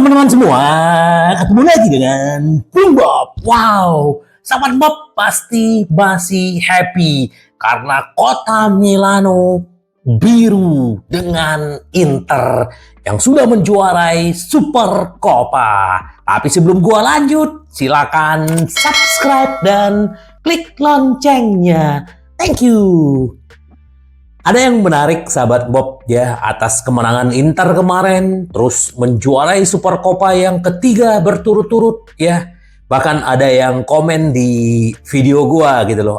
teman-teman semua, ketemu lagi dengan Bung Bob. Wow, sahabat Bob pasti masih happy karena kota Milano biru dengan Inter yang sudah menjuarai Super Coppa. Tapi sebelum gua lanjut, silakan subscribe dan klik loncengnya. Thank you. Ada yang menarik sahabat Bob ya atas kemenangan Inter kemarin, terus menjuarai Super Coppa yang ketiga berturut-turut ya. Bahkan ada yang komen di video gua gitu loh,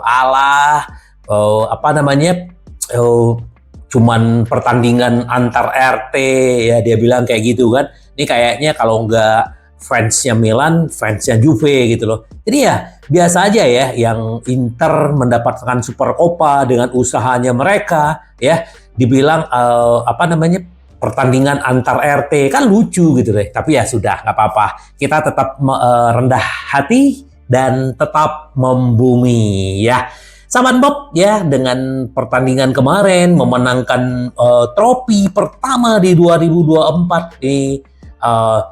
cuman pertandingan antar RT ya, dia bilang kayak gitu kan. Ini kayaknya kalau nggak fansnya Milan, fansnya Juve gitu loh. Jadi ya biasa aja ya yang Inter mendapatkan Super Coppa dengan usahanya mereka ya, dibilang pertandingan antar RT kan lucu gitu deh. Tapi ya sudah, nggak apa-apa. Kita tetap rendah hati dan tetap membumi ya. Sahabat Bob ya, dengan pertandingan kemarin memenangkan trofi pertama di 2024 di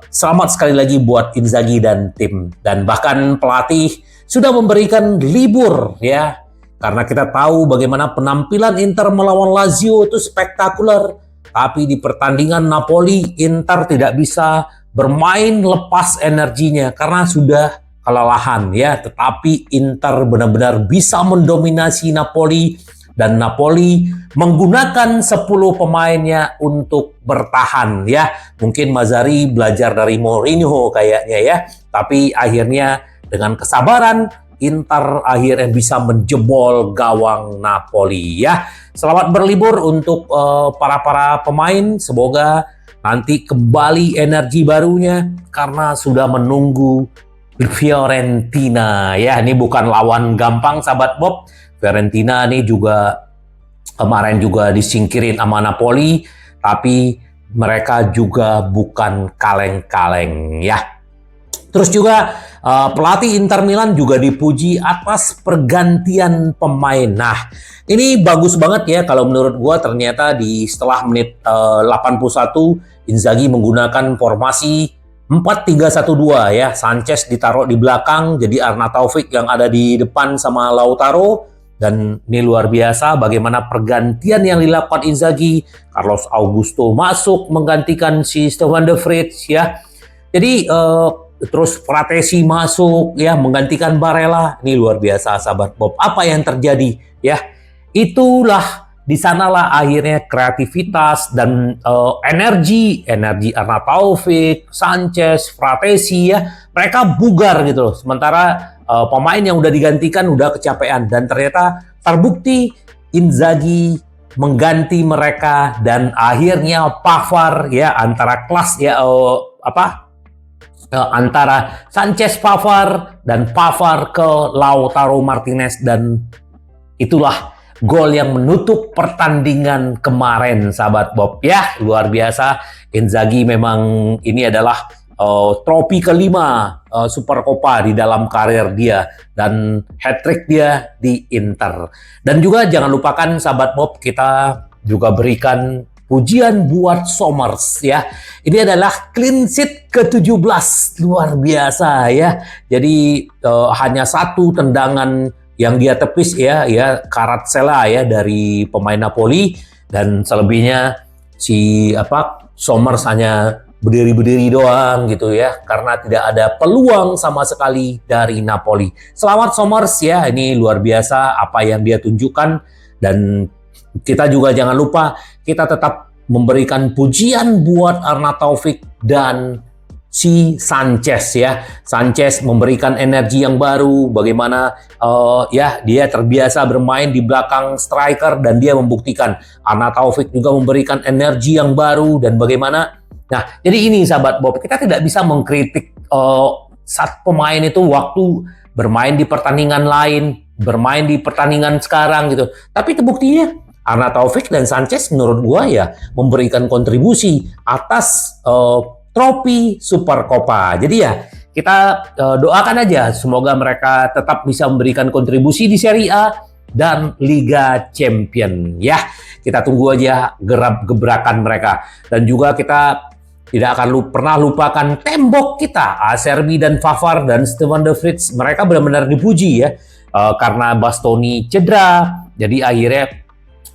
selamat sekali lagi buat Inzaghi dan tim, dan bahkan pelatih sudah memberikan libur ya, karena kita tahu bagaimana penampilan Inter melawan Lazio itu spektakuler, tapi di pertandingan Napoli Inter tidak bisa bermain lepas energinya karena sudah kelelahan ya, tetapi Inter benar-benar bisa mendominasi Napoli. Dan Napoli menggunakan 10 pemainnya untuk bertahan ya. Mungkin Mazzarri belajar dari Mourinho kayaknya ya. Tapi akhirnya dengan kesabaran Inter akhirnya bisa menjebol gawang Napoli ya. Selamat berlibur untuk para pemain. Semoga nanti kembali energi barunya karena sudah menunggu Fiorentina ya. Ini bukan lawan gampang sahabat Bob. Fiorentina ini juga kemarin juga disingkirin sama Napoli, tapi mereka juga bukan kaleng-kaleng ya. Terus juga pelatih Inter Milan juga dipuji atas pergantian pemain. Nah, ini bagus banget ya kalau menurut gua. Ternyata setelah menit 81 Inzaghi menggunakan formasi 4-3-1-2 ya. Sanchez ditaruh di belakang, jadi Arnautovic yang ada di depan sama Lautaro. Dan ini luar biasa bagaimana pergantian yang dilakukan Inzaghi. Carlos Augusto masuk menggantikan si Stefan de Vrij ya. Jadi terus Fratesi masuk ya menggantikan Barella. Ini luar biasa sahabat Bob. Apa yang terjadi ya? Itulah di sanalah akhirnya kreativitas dan energi Arnautovic, Sanchez, Fratesi ya. Mereka bugar gitu loh. Sementara pemain yang udah digantikan udah kecapean, dan ternyata terbukti Inzaghi mengganti mereka dan akhirnya Pavard ya, antara kelas ya antara Sanchez Pavard dan Pavard ke Lautaro Martinez, dan itulah gol yang menutup pertandingan kemarin sahabat Bob ya. Luar biasa, Inzaghi memang ini adalah trofi kelima Super Coppa di dalam karir dia, dan hat-trick dia di Inter. Dan juga jangan lupakan sahabat Bob, kita juga berikan pujian buat Somers ya. Ini adalah clean sheet ke-17, luar biasa ya. Jadi hanya satu tendangan yang dia tepis ya Kvaratskhelia ya dari pemain Napoli, dan selebihnya Somers hanya berdiri doang gitu ya, karena tidak ada peluang sama sekali dari Napoli. Selamat Somers ya, ini luar biasa apa yang dia tunjukkan. Dan kita juga jangan lupa kita tetap memberikan pujian buat Arnautovic dan si Sanchez ya. Sanchez memberikan energi yang baru, bagaimana dia terbiasa bermain di belakang striker dan dia membuktikan. Arnautovic juga memberikan energi yang baru, dan bagaimana. Nah, jadi ini sahabat Bob, kita tidak bisa mengkritik saat pemain itu waktu bermain di pertandingan lain, bermain di pertandingan sekarang gitu. Tapi itu buktinya Arnautovic dan Sanchez menurut gua ya memberikan kontribusi atas trofi Super Coppa. Jadi ya kita doakan aja semoga mereka tetap bisa memberikan kontribusi di Serie A dan Liga Champion ya. Kita tunggu aja gebrakan mereka, dan juga kita tidak akan pernah lupakan tembok kita. Acerbi dan Pavard dan Stefan de Vrij, mereka benar-benar dipuji ya. Karena Bastoni cedera, jadi akhirnya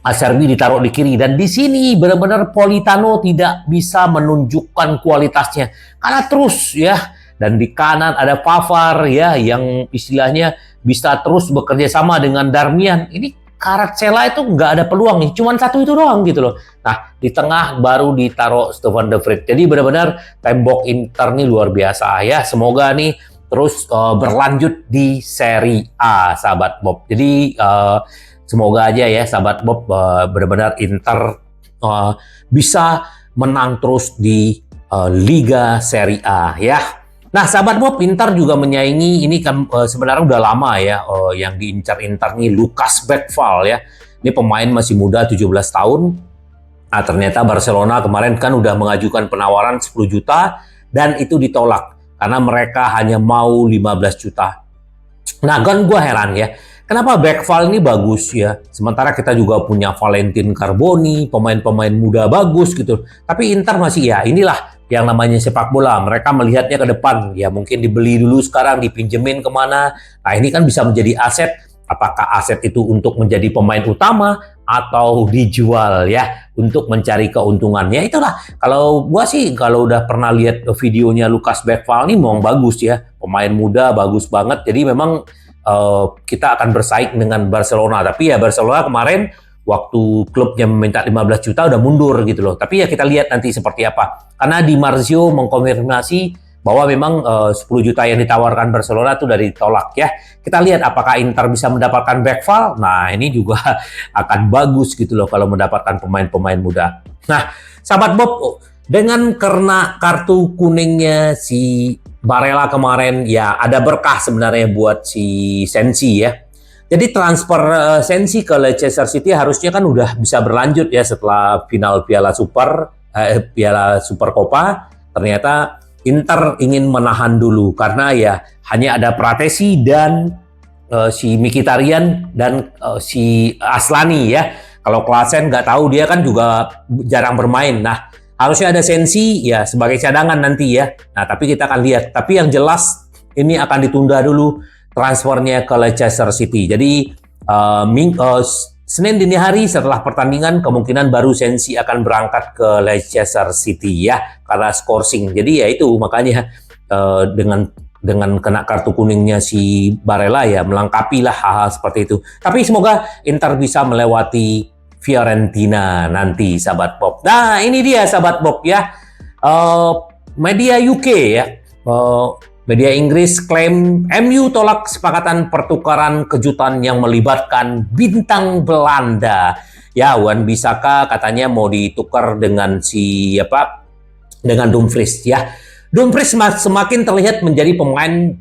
Acerbi ditaruh di kiri. Dan di sini benar-benar Politano tidak bisa menunjukkan kualitasnya. Karena terus ya. Dan di kanan ada Pavard ya, yang istilahnya bisa terus bekerja sama dengan Darmian. Ini Kvaratskhelia itu nggak ada peluang nih, cuman satu itu doang gitu loh. Nah, di tengah baru ditaruh Stefan de Vrij. Jadi benar-benar tembok Inter nih luar biasa ya. Semoga nih terus berlanjut di Serie A, sahabat Bob. Jadi semoga aja ya, sahabat Bob, benar-benar Inter bisa menang terus di Liga Serie A ya. Nah, sahabat Bob, Inter juga menyaingi, ini kan sebenarnya udah lama ya, yang diincar Inter nih Lucas Bergvall ya. Ini pemain masih muda, 17 tahun. Nah, ternyata Barcelona kemarin kan udah mengajukan penawaran 10 juta dan itu ditolak karena mereka hanya mau 15 juta. Nah, kan gue heran ya, kenapa Bergvall ini bagus ya, sementara kita juga punya Valentin Carboni, pemain-pemain muda bagus gitu. Tapi Inter masih ya, inilah yang namanya sepak bola, mereka melihatnya ke depan, ya mungkin dibeli dulu sekarang, dipinjemin kemana. Nah, ini kan bisa menjadi aset, apakah aset itu untuk menjadi pemain utama atau dijual ya, untuk mencari keuntungannya. Itulah, kalau gua sih, kalau udah pernah lihat videonya Lucas Bergvall ini memang bagus ya, pemain muda bagus banget, jadi memang kita akan bersaing dengan Barcelona. Tapi ya Barcelona kemarin waktu klubnya meminta 15 juta udah mundur gitu loh. Tapi ya kita lihat nanti seperti apa. Karena Di Marzio mengkonfirmasi bahwa memang 10 juta yang ditawarkan Barcelona itu dari ditolak ya. Kita lihat apakah Inter bisa mendapatkan Bergvall. Nah, ini juga akan bagus gitu loh kalau mendapatkan pemain-pemain muda. Nah, sahabat Bob, dengan karena kartu kuningnya si Barella kemarin, ya ada berkah sebenarnya buat si Sensi ya. Jadi transfer Sensi ke Leicester City harusnya kan udah bisa berlanjut ya setelah final Piala Supercoppa. Ternyata Inter ingin menahan dulu karena ya hanya ada Pratesi dan si Mkhitaryan dan si Aslani ya. Kalau Klaassen nggak tahu, dia kan juga jarang bermain. Nah, harusnya ada Sensi ya sebagai cadangan nanti ya. Nah, tapi kita akan lihat. Tapi yang jelas ini akan ditunda dulu transfernya ke Leicester City. Jadi Senin dini hari setelah pertandingan kemungkinan baru Sensi akan berangkat ke Leicester City ya, karena scoring. Jadi ya itu makanya dengan kena kartu kuningnya si Barella ya melengkapi lah hal-hal seperti itu. Tapi semoga Inter bisa melewati Fiorentina nanti, sahabat Bob. Nah, ini dia sahabat Bob ya. Media UK ya. Media Inggris klaim MU tolak kesepakatan pertukaran kejutan yang melibatkan bintang Belanda. Ya, Wan-Bissaka katanya mau ditukar dengan dengan Dumfries ya. Dumfries semakin terlihat menjadi pemain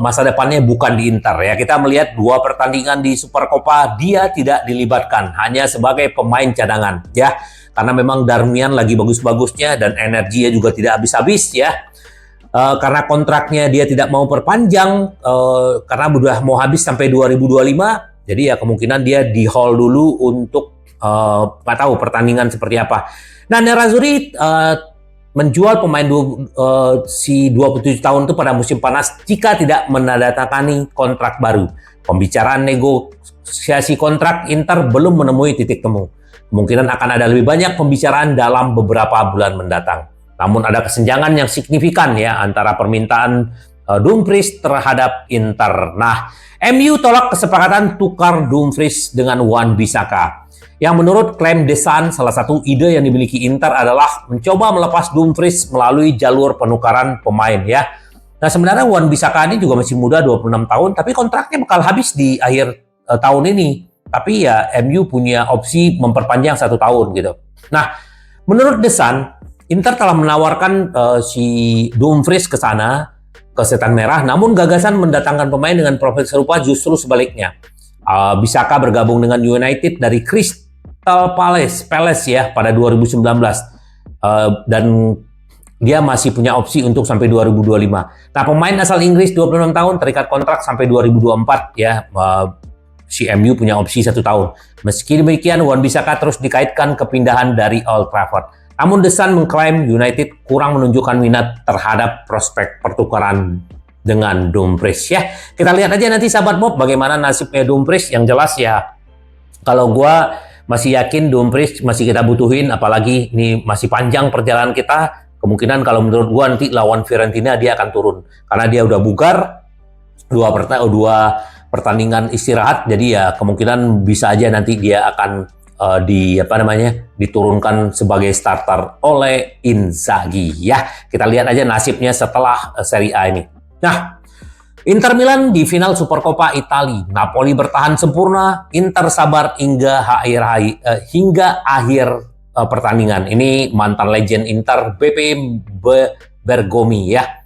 masa depannya bukan di Inter ya. Kita melihat 2 pertandingan di Supercoppa dia tidak dilibatkan, hanya sebagai pemain cadangan ya. Karena memang Darmian lagi bagus-bagusnya dan energinya juga tidak habis-habis ya. Karena kontraknya dia tidak mau perpanjang karena sudah mau habis sampai 2025. Jadi ya kemungkinan dia di hold dulu untuk nggak tahu pertandingan seperti apa. Nah, Nerazzurri menjual pemain si 27 tahun itu pada musim panas jika tidak menandatangani kontrak baru. Pembicaraan negosiasi kontrak Inter belum menemui titik temu. Kemungkinan akan ada lebih banyak pembicaraan dalam beberapa bulan mendatang. Namun ada kesenjangan yang signifikan ya antara permintaan Dumfries terhadap Inter. Nah, MU tolak kesepakatan tukar Dumfries dengan Wan-Bissaka. Yang menurut klaim The Sun, salah satu ide yang dimiliki Inter adalah mencoba melepas Dumfries melalui jalur penukaran pemain ya. Nah, sebenarnya Wan-Bissaka ini juga masih muda, 26 tahun, tapi kontraknya bakal habis di akhir tahun ini. Tapi ya MU punya opsi memperpanjang 1 tahun gitu. Nah, menurut The Sun, Inter telah menawarkan si Dumfries ke sana, ke Setan Merah, namun gagasan mendatangkan pemain dengan profil serupa justru sebaliknya. Bissaka bergabung dengan United dari Crystal Palace ya pada 2019 dan dia masih punya opsi untuk sampai 2025. Nah, pemain asal Inggris 26 tahun terikat kontrak sampai 2024 ya. Si MU punya opsi 1 tahun. Meski demikian, Wan-Bissaka terus dikaitkan kepindahan dari Old Trafford. Namun The Sun mengklaim United kurang menunjukkan minat terhadap prospek pertukaran dengan Dumfries ya. Kita lihat aja nanti sahabat Bob bagaimana nasibnya Dumfries. Yang jelas ya, kalau gua masih yakin Dumfries masih kita butuhin, apalagi ini masih panjang perjalanan kita. Kemungkinan kalau menurut gua nanti lawan Fiorentina dia akan turun karena dia udah bugar, dua pertandingan istirahat, jadi ya kemungkinan bisa aja nanti dia akan diturunkan sebagai starter oleh Inzaghi ya. Kita lihat aja nasibnya setelah Serie A ini. Nah, Inter Milan di final Supercoppa Italia. Napoli bertahan sempurna, Inter sabar hingga akhir pertandingan. Ini mantan legend Inter BP Bergomi ya.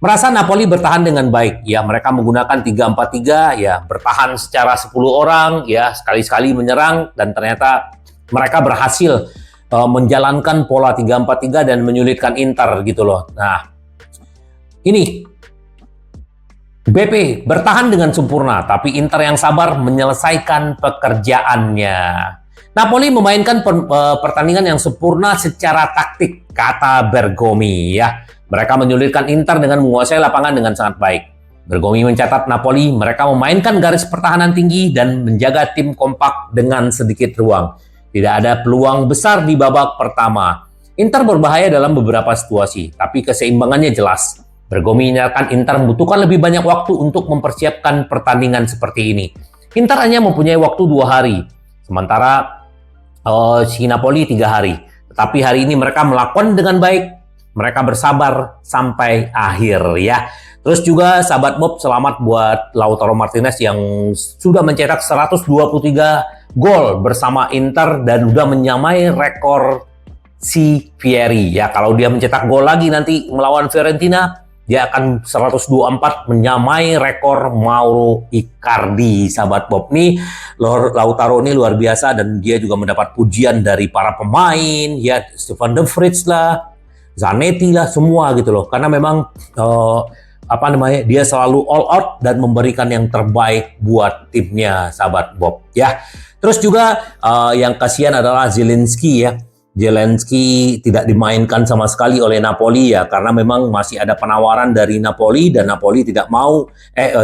Merasa Napoli bertahan dengan baik. Ya, mereka menggunakan 3-4-3, ya, bertahan secara 10 orang, ya, sekali-sekali menyerang, dan ternyata mereka berhasil menjalankan pola 3-4-3 dan menyulitkan Inter gitu loh. Nah, ini BP bertahan dengan sempurna, tapi Inter yang sabar menyelesaikan pekerjaannya. Napoli memainkan pertandingan yang sempurna secara taktik, kata Bergomi ya. Mereka menyulitkan Inter dengan menguasai lapangan dengan sangat baik. Bergomi mencatat Napoli, mereka memainkan garis pertahanan tinggi dan menjaga tim kompak dengan sedikit ruang. Tidak ada peluang besar di babak pertama. Inter berbahaya dalam beberapa situasi, tapi keseimbangannya jelas. Bergomi menyatakan Inter membutuhkan lebih banyak waktu untuk mempersiapkan pertandingan seperti ini. Inter hanya mempunyai waktu 2 hari, sementara si Napoli 3 hari. Tetapi hari ini mereka melakukan dengan baik. Mereka bersabar sampai akhir ya. Terus juga sahabat Bob, selamat buat Lautaro Martinez yang sudah mencetak 123 gol bersama Inter dan sudah menyamai rekor si Vieri ya. Kalau dia mencetak gol lagi nanti melawan Fiorentina, dia akan 124 menyamai rekor Mauro Icardi sahabat Bob. Nih Lautaro ini luar biasa dan dia juga mendapat pujian dari para pemain ya, Stefan de Vrij lah, Zanetti lah, semua gitu loh, karena memang dia selalu all out dan memberikan yang terbaik buat timnya sahabat Bob ya. Terus juga yang kasihan adalah Zielinski ya. Zielinski tidak dimainkan sama sekali oleh Napoli ya, karena memang masih ada penawaran dari Napoli dan Napoli tidak mau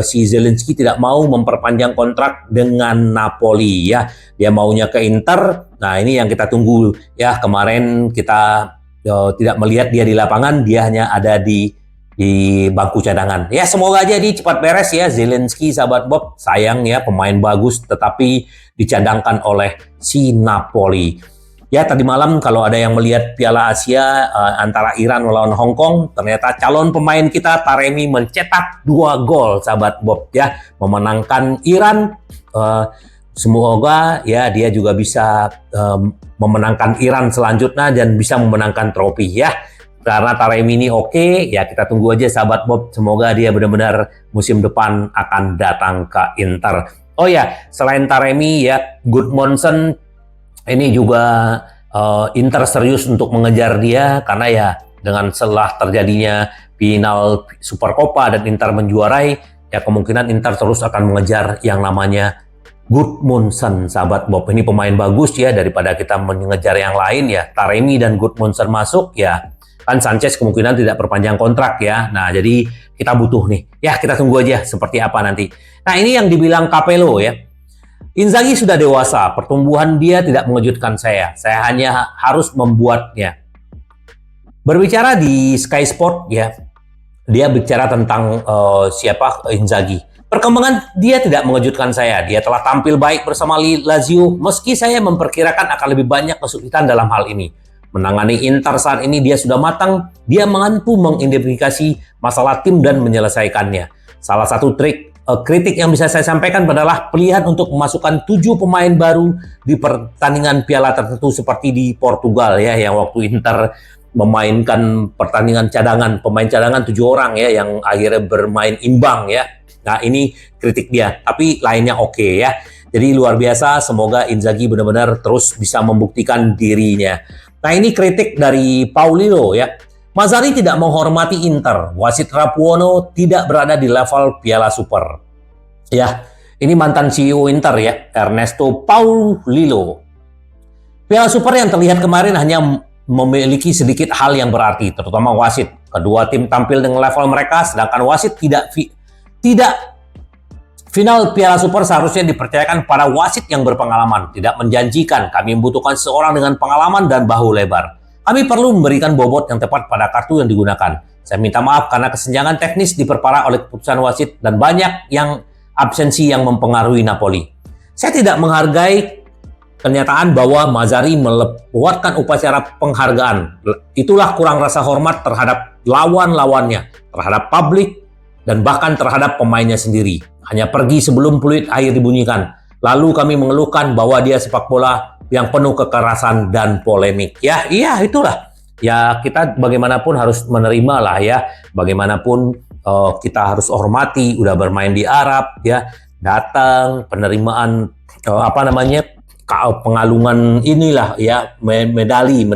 si Zielinski tidak mau memperpanjang kontrak dengan Napoli ya. Dia maunya ke Inter. Nah, ini yang kita tunggu ya. Kemarin kita tidak melihat dia di lapangan, dia hanya ada di bangku cadangan. Ya, semoga aja dia cepat beres ya Zielinski sahabat Bob. Sayang ya, pemain bagus tetapi dicadangkan oleh si Napoli. Ya, tadi malam kalau ada yang melihat Piala Asia antara Iran melawan Hong Kong, ternyata calon pemain kita Taremi mencetak 2 gol sahabat Bob ya, memenangkan Iran. Semoga ya dia juga bisa memenangkan Iran selanjutnya dan bisa memenangkan trofi ya. Karena Taremi ini oke, ya kita tunggu aja sahabat Bob. Semoga dia benar-benar musim depan akan datang ke Inter. Oh ya, selain Taremi ya, Gudmundsson ini juga Inter serius untuk mengejar dia karena ya dengan setelah terjadinya final Supercoppa dan Inter menjuarai, ya kemungkinan Inter terus akan mengejar yang namanya Gudmundsson sahabat Bob. Ini pemain bagus ya, daripada kita mengejar yang lain ya. Taremi dan Gudmundsson masuk ya, kan Sanchez kemungkinan tidak perpanjang kontrak ya. Nah, jadi kita butuh nih. Ya, kita tunggu aja seperti apa nanti. Nah, ini yang dibilang Capello ya. Inzaghi sudah dewasa, pertumbuhan dia tidak mengejutkan saya. Saya hanya harus membuatnya. Berbicara di Sky Sport ya, dia bicara tentang siapa Inzaghi. Perkembangan dia tidak mengejutkan saya. Dia telah tampil baik bersama Lazio, meski saya memperkirakan akan lebih banyak kesulitan dalam hal ini. Menangani Inter saat ini dia sudah matang, dia mampu mengidentifikasi masalah tim dan menyelesaikannya. Salah satu kritik yang bisa saya sampaikan adalah pilihan untuk memasukkan 7 pemain baru di pertandingan piala tertentu seperti di Portugal ya, yang waktu Inter memainkan pertandingan cadangan, pemain cadangan 7 orang ya, yang akhirnya bermain imbang ya. Nah, ini kritik dia, tapi lainnya oke ya. Jadi luar biasa, semoga Inzaghi benar-benar terus bisa membuktikan dirinya. Nah, ini kritik dari Paulino ya. Mazzarri tidak menghormati Inter. Wasit Rapuono tidak berada di level Piala Super. Ya, ini mantan CEO Inter ya, Ernesto Paulino. Piala Super yang terlihat kemarin hanya memiliki sedikit hal yang berarti, terutama wasit. Kedua tim tampil dengan level mereka, sedangkan wasit tidak final Piala Super seharusnya dipercayakan pada wasit yang berpengalaman, tidak menjanjikan. Kami membutuhkan seorang dengan pengalaman dan bahu lebar. Kami perlu memberikan bobot yang tepat pada kartu yang digunakan. Saya minta maaf karena kesenjangan teknis diperparah oleh keputusan wasit dan banyak yang absensi yang mempengaruhi Napoli. Saya tidak menghargai kenyataan bahwa Mazzarri melewatkan upacara penghargaan. Itulah kurang rasa hormat terhadap lawan-lawannya, terhadap publik, dan bahkan terhadap pemainnya sendiri. Hanya pergi sebelum peluit akhir dibunyikan. Lalu kami mengeluhkan bahwa dia sepak bola yang penuh kekerasan dan polemik. Ya, iya itulah. Ya, kita bagaimanapun harus menerima lah ya. Bagaimanapun kita harus hormati, udah bermain di Arab ya, datang penerimaan pengalungan inilah ya, medali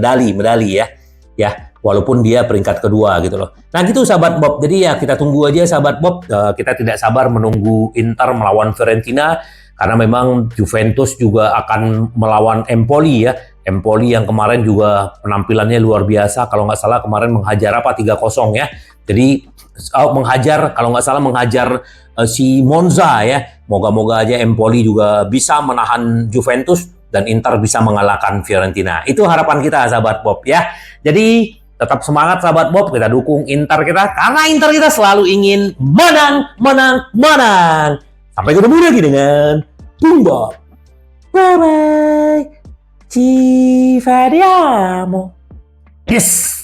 ya walaupun dia peringkat kedua gitu loh. Nah gitu sahabat Bob, jadi ya kita tunggu aja sahabat Bob, kita tidak sabar menunggu Inter melawan Fiorentina karena memang Juventus juga akan melawan Empoli ya. Empoli yang kemarin juga penampilannya luar biasa, kalau nggak salah kemarin menghajar 3-0 ya. Jadi menghajar si Monza ya. Moga-moga aja Empoli juga bisa menahan Juventus dan Inter bisa mengalahkan Fiorentina. Itu harapan kita sahabat Bob ya. Jadi tetap semangat sahabat Bob, kita dukung Inter kita karena Inter kita selalu ingin menang. Sampai ketemu lagi dengan Bung Bob. Bye bye. Ci vediamo. Yes.